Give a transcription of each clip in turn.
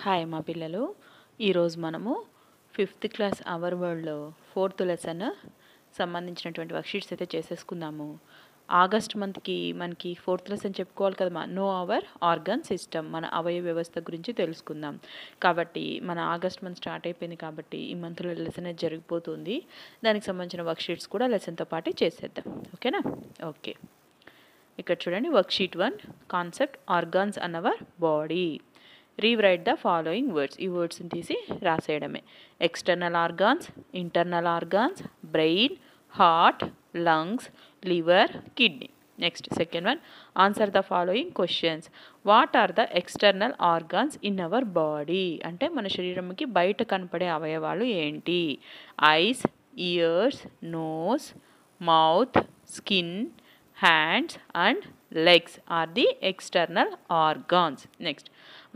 Hi మా పిల్లలు. ఈరోజు మనము 5th క్లాస్ అవర్ వరల్డ్లో 4th లెసన్ సంబంధించినటువంటి వర్క్షీట్స్ అయితే చేసేసుకుందాము. ఆగస్ట్ మంత్కి మనకి 4th లెసన్ చెప్పుకోవాలి కదా, నో అవర్ ఆర్గన్ సిస్టమ్, మన అవయవ వ్యవస్థ గురించి తెలుసుకుందాం. కాబట్టి మన ఆగస్ట్ మంత్ స్టార్ట్ అయిపోయింది కాబట్టి ఈ మంత్లో లెసన్ అయితే జరిగిపోతుంది. దానికి సంబంధించిన వర్క్షీట్స్ కూడా లెసన్తో పాటు చేసేద్దాం. ఓకేనా? ఓకే, ఇక్కడ చూడండి. Worksheet 1, concept organs on our body. Rewrite the following words. ఈ వర్డ్స్ని తీసి రాసేయడమే. External organs, internal organs, brain, heart, lungs, liver, kidney. Next second one, answer the following questions. What are the external organs in our body? అంటే మన శరీరంకి బయట కనపడే అవయవాలు ఏంటి? Eyes, ears, nose, mouth, skin, hands and legs are the external organs. Next,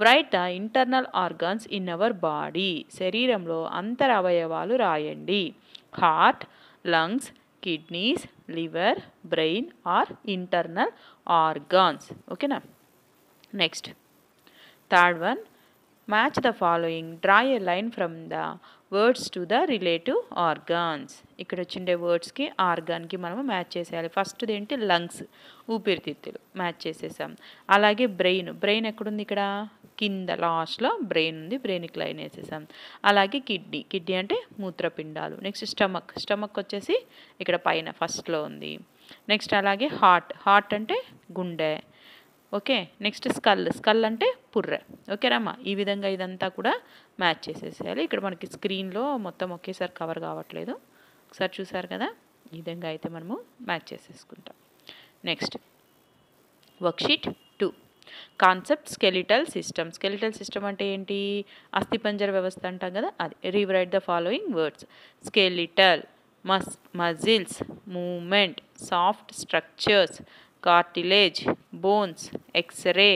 write the internal organs in our body. శరీరంలో అంతర అవయవాలు రాయండి. Heart, lungs, kidneys, liver, brain are internal organs. ఓకేనా? Next third one, match the following. Draw a line from the words to the relative organs. ఇక్కడ వచ్చిండే వర్డ్స్కి ఆర్గాన్కి మనము match చేసేయాలి. ఫస్ట్ది ఏంటి? లంగ్స్, ఊపిరితిత్తులు, మ్యాచ్ చేసేసాం. అలాగే బ్రెయిన్, బ్రెయిన్ ఎక్కడుంది? ఇక్కడ కింద లాస్ట్లో బ్రెయిన్ ఉంది, బ్రెయిన్కి లైన్ వేసేసాం. అలాగే కిడ్నీ, కిడ్నీ అంటే మూత్రపిండాలు. నెక్స్ట్ స్టమక్, స్టమక్ వచ్చేసి ఇక్కడ పైన ఫస్ట్లో ఉంది. నెక్స్ట్ అలాగే హార్ట్, హార్ట్ అంటే గుండె. ఓకే, నెక్స్ట్ స్కల్, స్కల్ అంటే పుర్రె. ఓకేనమ్మా, ఈ విధంగా ఇదంతా కూడా మ్యాచ్ చేసేసేయాలి. ఇక్కడ మనకి స్క్రీన్లో మొత్తం ఒకేసారి కవర్ కావట్లేదు, ఒకసారి చూసారు కదా, ఈ విధంగా అయితే మనము మ్యాచ్ చేసేసుకుంటాం. Next worksheet 2, concept skeletal system. Skeletal system అంటే ఏంటి? అస్థిపంజర వ్యవస్థ అంటాం కదా, అది. Rewrite the following words. Skeletal, muscles, movement, soft structures, cartilage, bones, x-ray,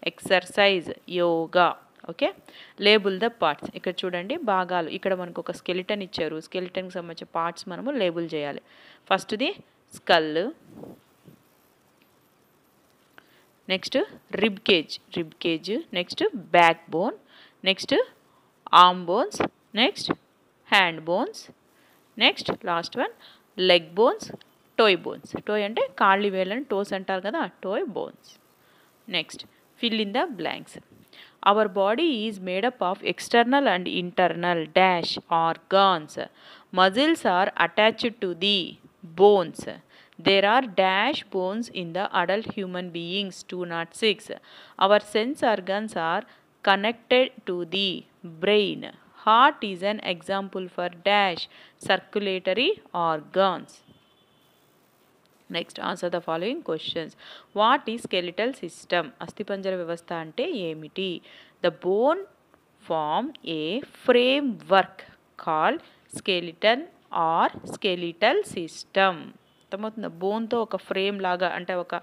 exercise, yoga. Okay, label the parts. ఇక్కడ చూడండి భాగాలు. ఇక్కడ మనకు ఒక స్కెలిటన్ ఇచ్చారు, స్కెలిటన్కి సంబంధించిన పార్ట్స్ మనము లేబుల్ చేయాలి. ఫస్ట్ది skull, next rib cage, rib cage, next back bone, next arm bones, next hand bones, next last one leg bones, toe bones. Toe అంటే కాళ్ళి వేళ్ళని టోస్ అంటారు కదా, toe bones. Next fill in the blanks. Our body is made up of external and internal dash organs. Muscles are attached to the bones. There are dash bones in the adult human beings 206. Our sense organs are connected to the brain. Heart is an example for dash circulatory organs. Next answer the following questions. What is skeletal system? అస్థిపంజర వ్యవస్థ అంటే ఏమిటి? The bone form a framework called skeleton or skeletal system. అర్థమవుతుంది? బోన్తో ఒక frame లాగా, అంటే ఒక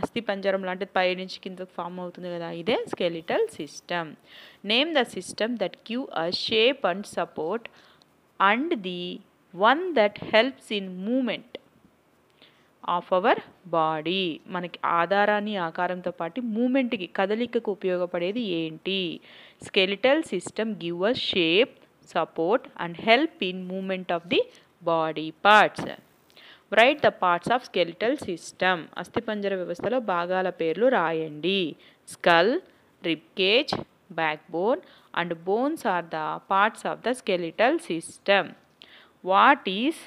అస్థిపంజరం లాంటిది పైనుంచి కిందకు ఫామ్ అవుతుంది కదా, ఇదే skeletal system. Name the system that give a shape and support and the one that helps in movement of our body. మనకి ఆధారాన్ని, ఆకారంతో పాటు మూమెంట్కి, కదలికకు ఉపయోగపడేది ఏంటి? Skeletal system give a shape, support and help in movement of the body parts. Write the parts of skeletal system. అస్థిపంజర వ్యవస్థలో భాగాల పేర్లు రాయండి. Skull, rib cage, backbone and bones are the parts of the skeletal system. What is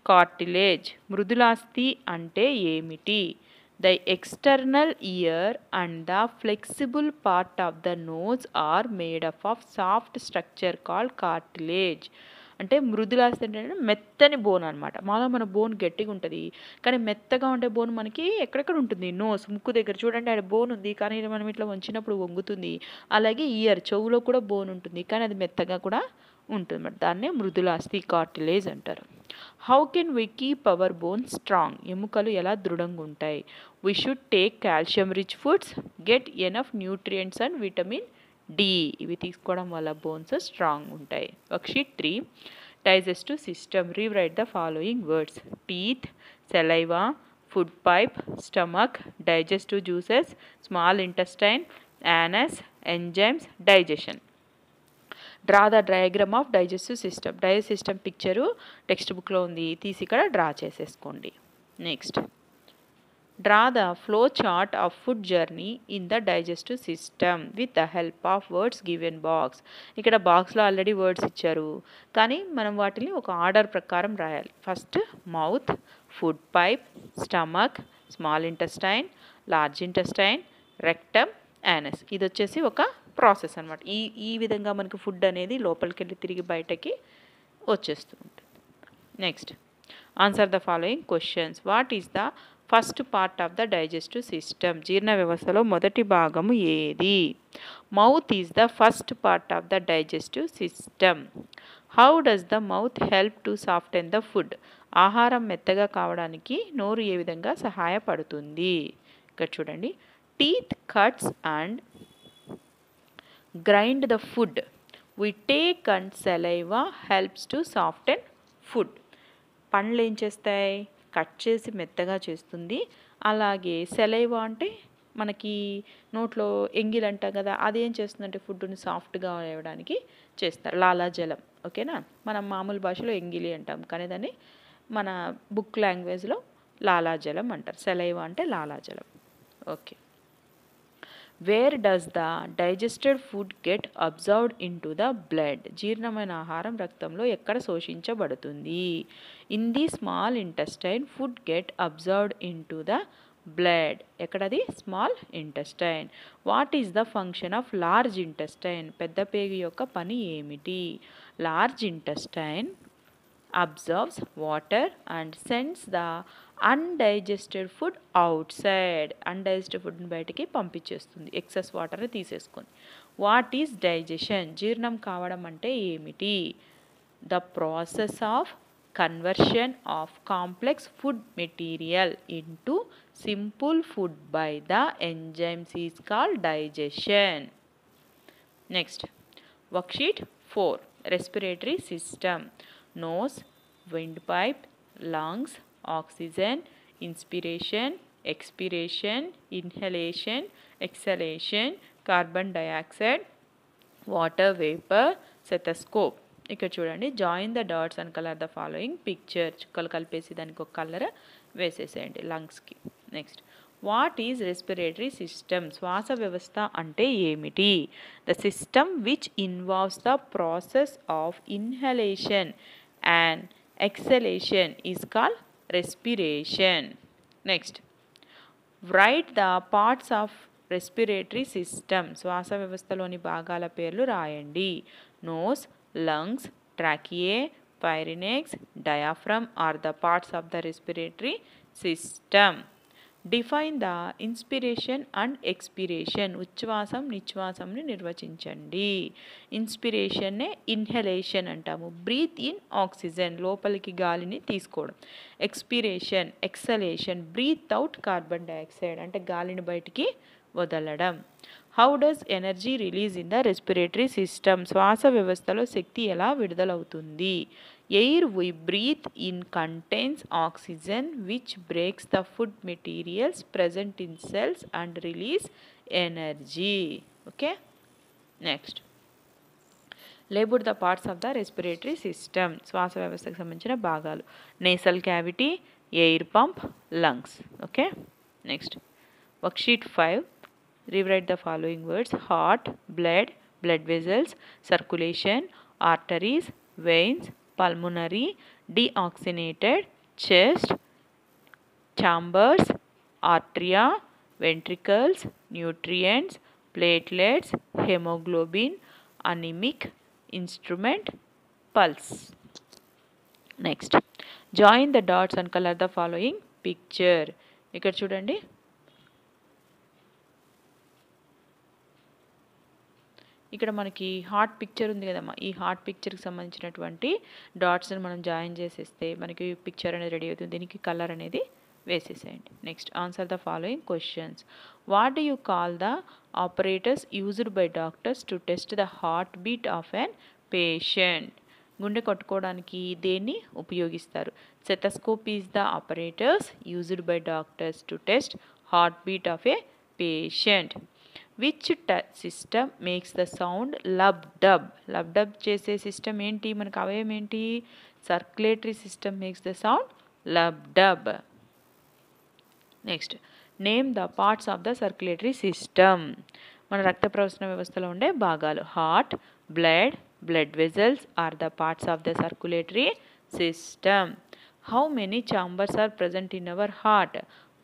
cartilage? మృదులాస్థి అంటే ఏమిటి? The external ear and the flexible part of the nose are made up of soft structure called cartilage. అంటే మృదులాస్థి అంటే మెత్తని bone అనమాట. మాలో మన బోన్ గట్టిగా ఉంటుంది, కానీ మెత్తగా ఉండే బోన్ మనకి ఎక్కడెక్కడ ఉంటుంది? నోస్, ముక్కు దగ్గర చూడండి, అది బోన్ ఉంది, కానీ మనం ఇట్లా వంచినప్పుడు వంగుతుంది. అలాగే ఇయర్, చెవులో కూడా బోన్ ఉంటుంది, కానీ అది మెత్తగా కూడా ఉంటుంది అన్నమాట. దాన్నే మృదులాస్థి, కార్టిలేజ్ అంటారు. How can we keep our bone strong? ఎముకలు ఎలా దృఢంగా ఉంటాయి? We should take calcium rich foods, get enough nutrients and vitamin D. ఇవి తీసుకోవడం వల్ల బోన్స్ స్ట్రాంగ్ ఉంటాయి. Worksheet 3, digestive system. Rewrite the following words. Teeth, saliva, food pipe, stomach, digestive juices, small intestine, anus, enzymes, digestion. Draw the diagram of digestive system. Digestive system picture text బుక్లో ఉంది, తీసి ఇక్కడ draw చేసేసుకోండి. Next, draw the flow chart of food journey in the digestive system with the help of words given box. ఇక్కడ బాక్స్లో already words ఇచ్చారు, కానీ మనం వాటిని ఒక ఆర్డర్ ప్రకారం రాయాలి. First mouth, food pipe, stomach, small intestine, large intestine, rectum, anus. ఇది వచ్చేసి ఒక ప్రాసెస్ అనమాట. ఈ విధంగా మనకు ఫుడ్ అనేది లోపలికి వెళ్ళి తిరిగి బయటకి వచ్చేస్తూ ఉంటుంది. Next, answer the following questions. What is the first part of the digestive system? జీర్ణ వ్యవస్థలో మొదటి భాగము ఏది? Mouth is the first part of the digestive system. How does the mouth help to soften the food? ఆహారం మెత్తగా కావడానికి నోరు ఏ విధంగా సహాయపడుతుంది? ఇక్కడ చూడండి, teeth cuts and grind the food. We take and saliva helps to soften food. పండ్లు ఏం చేస్తాయి? కట్ చేసి మెత్తగా చేస్తుంది. అలాగే సెలైవా అంటే మనకి నోట్లో ఎంగిల్ అంటాం కదా, అదేం చేస్తుందంటే ఫుడ్ని సాఫ్ట్గా వేయడానికి చేస్తారు. లాలాజలం, ఓకేనా? మనం మామూలు భాషలో ఎంగిలి అంటాం, కానీ దాన్ని మన బుక్ లాంగ్వేజ్లో లాలాజలం అంటారు. సెలైవా అంటే లాలాజలం. Okay. Where does the digested food get absorbed into the blood? జీర్ణమైన ఆహారం రక్తంలో ఎక్కడ శోషించబడుతుంది? In the small intestine food get absorbed into the blood. ఎక్కడది? Small intestine. What is the function of large intestine? పెద్ద పేగు యొక్క పని ఏమిటి? Large intestine absorbs water and sends the undigested food outside. Undigested ఫుడ్ని బయటికి పంపించేస్తుంది, excess వాటర్ని తీసేసుకొని. What is digestion? జీర్ణం కావడం అంటే ఏమిటి? The process of conversion of complex food material into simple food by the enzymes is called digestion. Next, worksheet 4, respiratory system. Nose, windpipe, lungs, oxygen, inspiration, expiration, inhalation, exhalation, carbon dioxide, water vapour, stethoscope. ఇక్కడ చూడండి, join the dots and colour the following picture. చుక్కలు కలిపేసి దానికి ఒక colour వేసేసేయండి లంగ్స్కి. Next, what is respiratory system? శ్వాస వ్యవస్థ అంటే ఏమిటి? The system which involves the process of inhalation and exhalation is called respiration. Next, write the parts of respiratory system. శ్వాస వ్యవస్థలోని భాగాల పేర్లు రాయండి. Nose, lungs, trachea, pharynx, diaphragm are the parts of the respiratory system. Define the inspiration and expiration. ఉచ్ఛ్వాసం నిశ్వాసంని నిర్వచించండి. ఇన్స్పిరేషన్నే inhalation అంటాము. బ్రీత్ ఇన్ ఆక్సిజన్, లోపలికి గాలిని తీసుకోవడం. Expiration, exhalation, breathe out carbon dioxide, అంటే గాలిని బయటికి వదలడం. How does energy release in the respiratory system? శ్వాస వ్యవస్థలో శక్తి ఎలా విడుదలవుతుంది? Air we breathe in contains oxygen which breaks the food materials present in cells and release energy. Okay, next, label the parts of the respiratory system. శ్వాస వ్యవస్థకు సంబంధించిన భాగాలు. nasal cavity, air pump, lungs. Okay, next, worksheet 5, rewrite the following words: heart, blood, blood vessels, circulation, arteries, veins, pulmonary, deoxygenated, chest, chambers, arteria, ventricles, nutrients, platelets, hemoglobin, anemic, instrument, pulse. Next, join the dots and color the following picture. ఇక్కడ చూడండి, ఇక్కడ మనకి heart picture ఉంది కదమ్మా. ఈ heart పిక్చర్కి సంబంధించినటువంటి డాట్స్ని మనం join చేసేస్తే మనకి పిక్చర్ అనేది రెడీ అవుతుంది. దీనికి కలర్ అనేది వేసేసేయండి. Next, answer the following questions. What do you call the operators used by doctors to test the heart beat of an patient? గుండె కొట్టుకోవడానికి దేన్ని ఉపయోగిస్తారు? Stethoscope is the operators used by doctors to test heart beat of a patient. Which system makes the sound lub dub? Lub dub చేసే system ఏంటి? మనకు అవయవం ఏంటి? Circulatory system makes the sound lub dub. Next, name the parts of the circulatory system. మన రక్త ప్రసరణ వ్యవస్థలో ఉండే భాగాలు. Heart, blood, blood vessels are the parts of the circulatory system. How many chambers are present in our heart?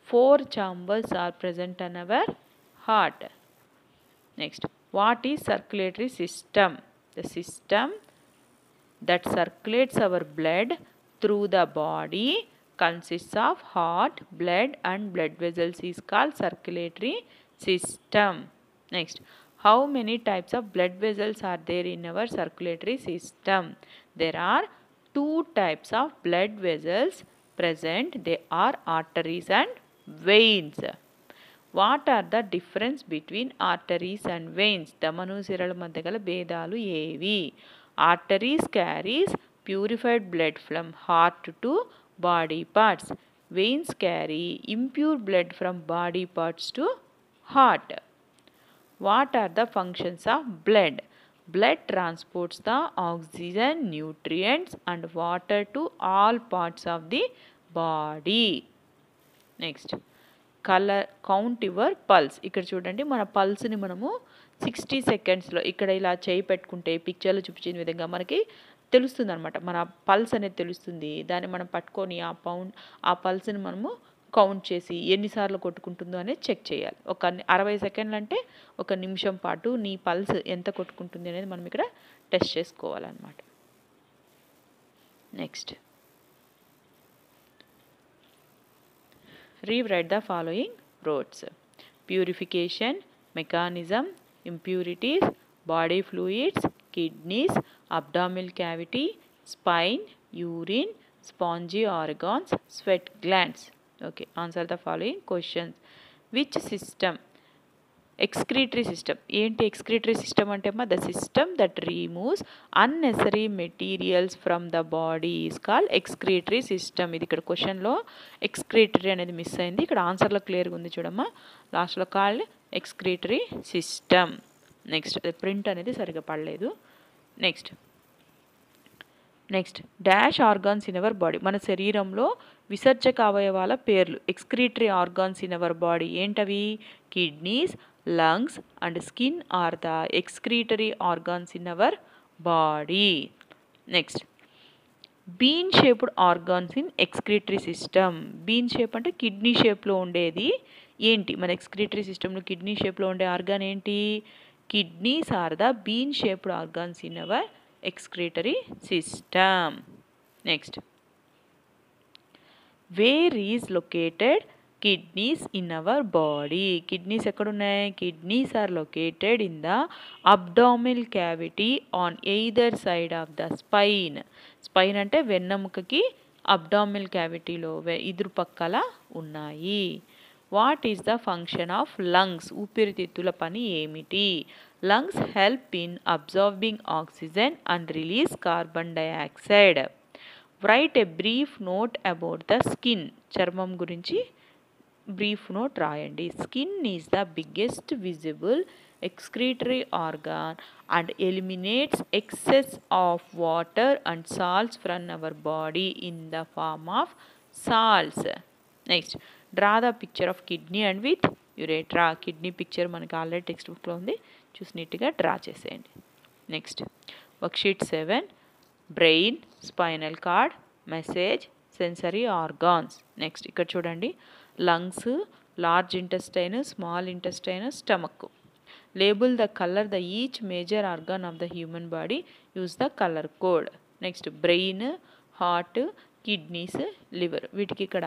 4 chambers are present in our heart. Next, what is circulatory system? The system that circulates our blood through the body consists of heart, blood and blood vessels is called circulatory system. Next, how many types of blood vessels are there in our circulatory system? There are 2 types of blood vessels present. They are arteries and veins. What are the difference between arteries and veins? దమను సిరల మధ్య గల భేదాలు ఏవి? Arteries carries purified blood from heart to body parts. Veins carry impure blood from body parts to heart. What are the functions of blood? Blood transports the oxygen, nutrients and water to all parts of the body. Next, color count your pulse. ఇక్కడ చూడండి, మన పల్స్ని మనము 60 సెకండ్స్లో ఇక్కడ ఇలా చేయి పెట్టుకుంటే పిక్చర్లో చూపించిన విధంగా మనకి తెలుస్తుంది అనమాట. మన పల్స్ అనేది తెలుస్తుంది. దాన్ని మనం పట్టుకొని ఆ పల్స్ని మనము కౌంట్ చేసి ఎన్నిసార్లు కొట్టుకుంటుందో అనేది చెక్ చేయాలి. ఒక 60 సెకండ్లు అంటే 1 నిమిషం పాటు నీ పల్స్ ఎంత కొట్టుకుంటుంది అనేది మనం ఇక్కడ టెస్ట్ చేసుకోవాలన్నమాట. Next, rewrite the following words. Purification, mechanism, impurities, body fluids, kidneys, abdominal cavity, spine, urine, spongy organs, sweat glands. Okay, answer the following questions. Which system? Excretory system. ఏంటి excretory system అంటే the system that removes unnecessary materials from the body is called excretory system. ఇది ఇక్కడ క్వశ్చన్లో excretory అనేది miss అయింది. ఇక్కడ ఆన్సర్లో క్లియర్గా ఉంది చూడమ్మా. లాస్ట్లో called excretory system. Next, print అనేది సరిగా పడలేదు. Next dash organs in our body. మన శరీరంలో విసర్జక అవయవాల పేర్లు. Excretory organs in our body ఏంటవి? Kidneys, lungs and skin are the excretory organs in our body. Next, bean shaped organs in excretory system. Bean shape అంటే kidney షేప్లో ఉండేది ఏంటి? మన ఎక్స్క్రీటరీ సిస్టంలో కిడ్నీ షేప్లో ఉండే ఆర్గాన్ ఏంటి? Kidneys are the bean shaped organs in our excretory system. Next, where is located kidneys in our body? Kidneys ekkada unnai? Kidneys are located in the abdominal cavity on either side of the spine. Spine ante వెన్నెముకకి abdominal cavity లో ఇదురు పక్కల ఉన్నాయి. What is the function of lungs? ఊపిరితిత్తుల పని ఏమిటి? Lungs help in absorbing oxygen and release carbon dioxide. Write a brief note about the skin. చర్మం గురించి brief note రాయండి. Skin is the biggest visible excretory organ and eliminates excess of water and salts from our body in the form of salts. Next, draw the picture of kidney and with urethra. Kidney picture మనకి already text బుక్లో ఉంది, చూసి నీట్గా draw చేసేయండి. Next, worksheet 7, brain, spinal cord, message, sensory organs. Next, ఇక్కడ చూడండి, lungs, large intestine, small intestine, stomach. Label the colour the each major organ of the human body, use the colour code. Next, brain, heart, kidneys, liver. వీటికి ఇక్కడ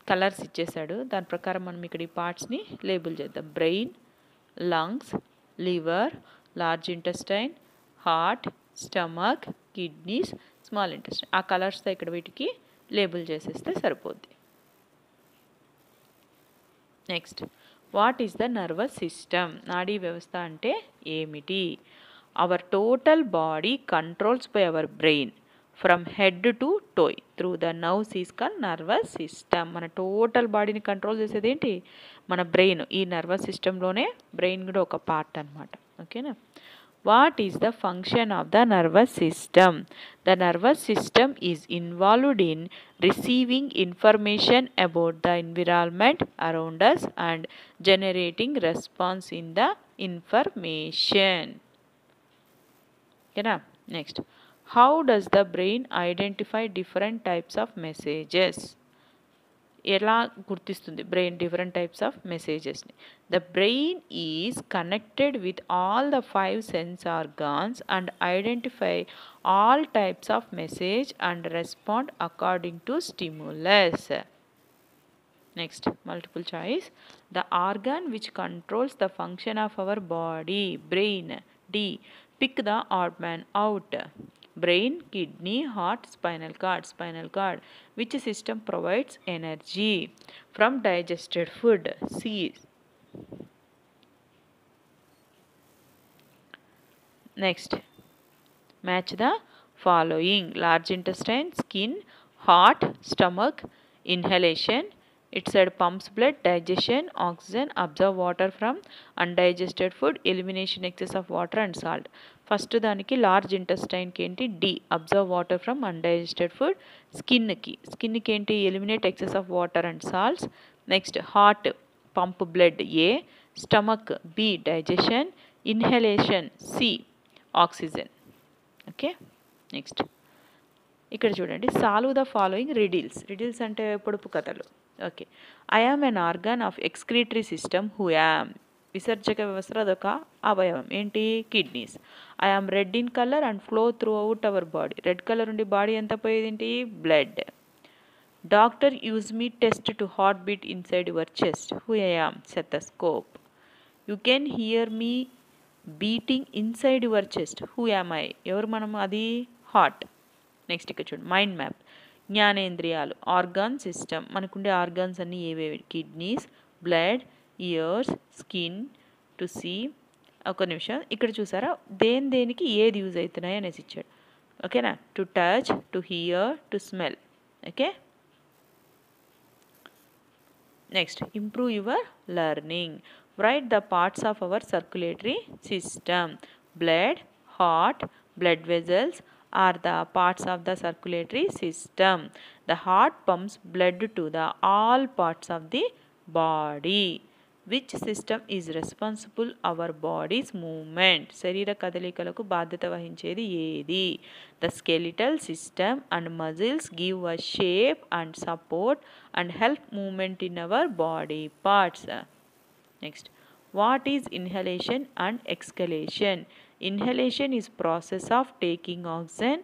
colours ఇచ్చేసాడు. దాని ప్రకారం మనం ఇక్కడ ఈ పార్ట్స్ని లేబుల్ చేద్దాం. Brain, lungs, liver, large intestine, heart, stomach, kidneys, small intestine. ఆ కలర్స్తో ఇక్కడ వీటికి లేబుల్ చేసేస్తే సరిపోద్ది. Next, what is the nervous system? నాడీ వ్యవస్థ అంటే ఏమిటి? Hour total body controls by our brain. From head to toy through the nerves is called nervous system. మన టోటల్ బాడీని కంట్రోల్ చేసేది ఏంటి? మన బ్రెయిన్. ఈ నర్వస్ సిస్టంలోనే బ్రెయిన్ కూడా ఒక పార్ట్ అనమాట. ఓకేనా? What is the function of the nervous system? The nervous system is involved in receiving information about the environment around us and generating response in the information. Okay, next. How does the brain identify different types of messages? ఎలా గుర్తిస్తుంది brain different types of మెసేజెస్ని? The brain is connected with all the 5 sense organs and identify all types of message and respond according to stimulus. Next multiple choice. The organ which controls the function of our body, brain. D. Pick the odd man out. Brain, kidney, heart, spinal cord. Which system provides energy from digested food? C. Next, match the following. Large intestine, skin, heart, stomach. Inhalation, it said pumps blood. Digestion, oxygen. Absorb water from undigested food. Elimination, excess of water and salt. First దానికి large ఇంటెస్టైన్కి ఏంటి? D. Absorb water from undigested food. స్కిన్కి ఏంటి? Eliminate excess of water and salts. Next heart pump blood. A. Stomach B. Digestion. Inhalation C. Oxygen. Okay, next ఇక్కడ చూడండి. Solve the following riddles. Riddles అంటే పొడుపు కథలు. Okay. I am an organ of excretory system who am. విసర్జక వ్యవస్థ అదొక అవయవం. ఏంటి? Kidneys. I am red in colour and flow through out our body. Red colour ఉండి బాడీ ఎంత పోయేది ఏంటి? Blood. Doctor use me test to heart beat inside your chest. Who I am? Stethoscope. You can hear me beating inside your chest. Who am I? ఎవరు మనం? అది heart. Next ఇక్కడ చూడండి. Mind map. జ్ఞానేంద్రియాలు. Organ system. మనకుండే organs అన్నీ ఏవేవి? Kidneys, blood, ears, skin, to see. ఒక నిమిషం ఇక్కడ చూసారా దేనికి ఏది యూజ్ అవుతున్నాయి అనేసి ఇచ్చాడు. ఓకేనా? To touch, to hear, to smell. Okay, next improve your learning. Right the parts of our circulatory system. Blood, heart, blood vessels are the parts of the circulatory system. The heart pumps blood to the all parts of the body. Which system is responsible our body's movement? శరీర కదలికలకు బాధ్యత వహించేది ఏది? The skeletal system and muscles give us shape and support and help movement in our body parts. Next, what is inhalation and exhalation? Inhalation is process of taking oxygen.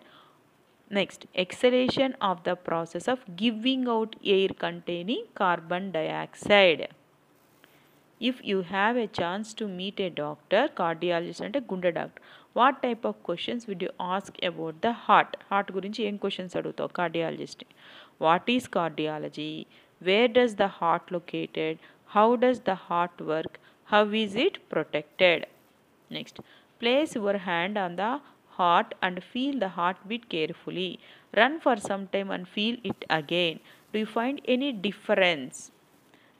Next, exhalation of the process of giving out air containing carbon dioxide. If you have a chance to meet a doctor, cardiologist అంటే గుండె doctor, what type of questions would you ask about the heart? Heart గురించి ఏం questions అడుగుతావు cardiologist? What is cardiology? Where does the heart located? How does the heart work? How is it protected? Next, place your hand on the heart and feel the heartbeat carefully. Run for some time and feel it again. Do you find any difference?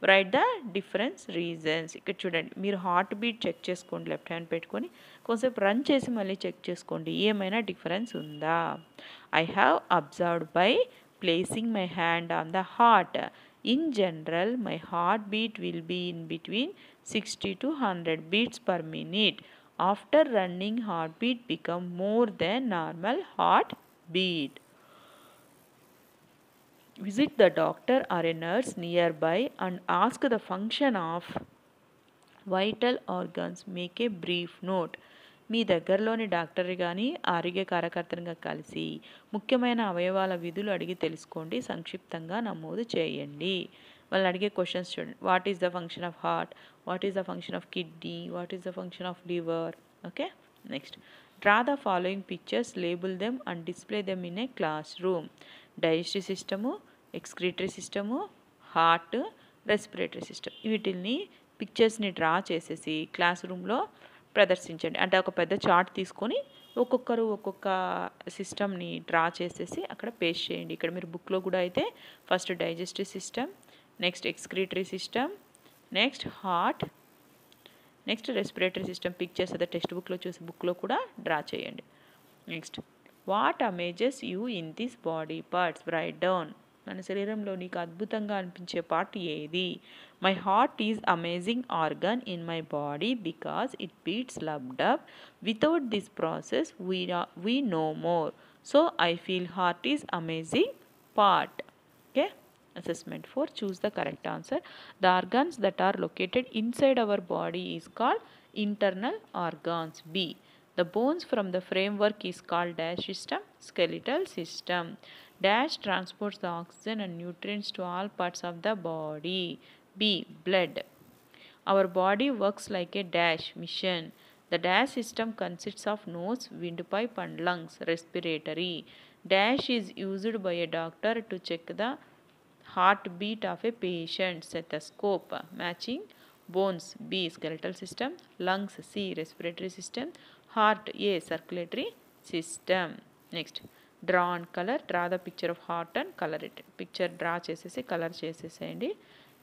Right the difference reasons. ఇక్కడ చూడండి, మీరు heart beat check చేసుకోండి, left hand పెట్టుకొని కొంచెంసేపు run చేసి మళ్ళీ check చేసుకోండి ఏమైనా డిఫరెన్స్ ఉందా. I have observed by placing my hand on the heart. In general my heart beat will be in between 60 to 100 beats per minute. After running, heartbeat become more than normal heartbeat. Visit the doctor or a nurse nearby and ask the function of vital organs. Make a brief note. మీ దగ్గరలోని doctor కానీ ఆరోగ్య కార్యకర్తగా కలిసి ముఖ్యమైన అవయవాల విధులు అడిగి తెలుసుకోండి, సంక్షిప్తంగా నమోదు చేయండి. వాళ్ళు అడిగే క్వశ్చన్స్ చూడండి. What is the function of heart? What is the function of kidney? What is the function of liver? Okay, next draw the following pictures, label them and display them in a class room. Digestive system, excretory system, heart, respiratory system. వీటిని పిక్చర్స్ని draw చేసేసి class రూమ్లో ప్రదర్శించండి. అంటే ఒక పెద్ద chart తీసుకొని ఒక్కొక్కరు ఒక్కొక్క సిస్టమ్‌ని డ్రా చేసేసి అక్కడ పేస్ట్ చేయండి. ఇక్కడ మీరు బుక్‌లో కూడా అయితే first digestive system, next excretory system, next heart, next respiratory system pictures అదే టెక్స్ట్ బుక్‌లో చూసి బుక్‌లో కూడా డ్రా చేయండి. Next what amazes you in this body parts write down. మన శరీరంలో నీకు అద్భుతంగా అనిపించే పార్ట్ ఏది? My heart is amazing organ in my body because it beats loved up. Without this process we no more. So I feel heart is amazing part. Okay. Assessment 4. Choose the correct answer. The organs that are located inside our body is called internal organs. B. The bones from the framework is called dash system, skeletal system. Dash transports the oxygen and nutrients to all parts of the body. B. Blood. Our body works like a dash machine. The dash system consists of nose, windpipe and lungs. Respiratory. Dash is used by a doctor to check the heartbeat of a patient. Stethoscope. Matching bones. B. Skeletal system. Lungs. C. Respiratory system. Heart. A. Circulatory system. Next. Draw and color. Draw the picture of heart and color it. Picture draw చేసేసి colour చేసేసేయండి.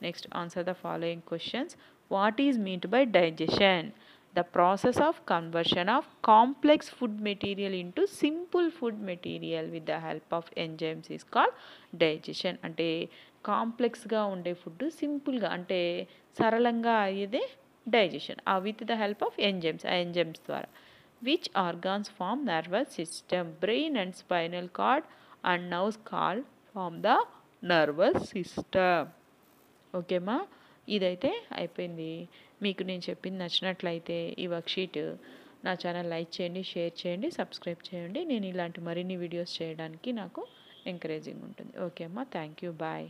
Next, answer the following questions. What is meant by digestion? The process of conversion of complex food material into simple food material with the help of enzymes is called digestion. అంటే కాంప్లెక్స్గా ఉండే food సింపుల్గా అంటే సరళంగా అయ్యేదే digestion with the help of enzymes. ఆ enzymes ద్వారా. Which organs form nervous system? Brain and spinal cord and nerves call form the nervous system. ఓకేమా, ఇదైతే అయిపోయింది. మీకు నేను చెప్పింది నచ్చినట్లయితే ఈ వర్క్షీట్ నా ఛానల్ లైక్ చేయండి, షేర్ చేయండి, సబ్స్క్రైబ్ చేయండి. నేను ఇలాంటి మరిన్ని వీడియోస్ చేయడానికి నాకు ఎంకరేజింగ్ ఉంటుంది. ఓకే అమ్మా, థ్యాంక్ యూ, బాయ్.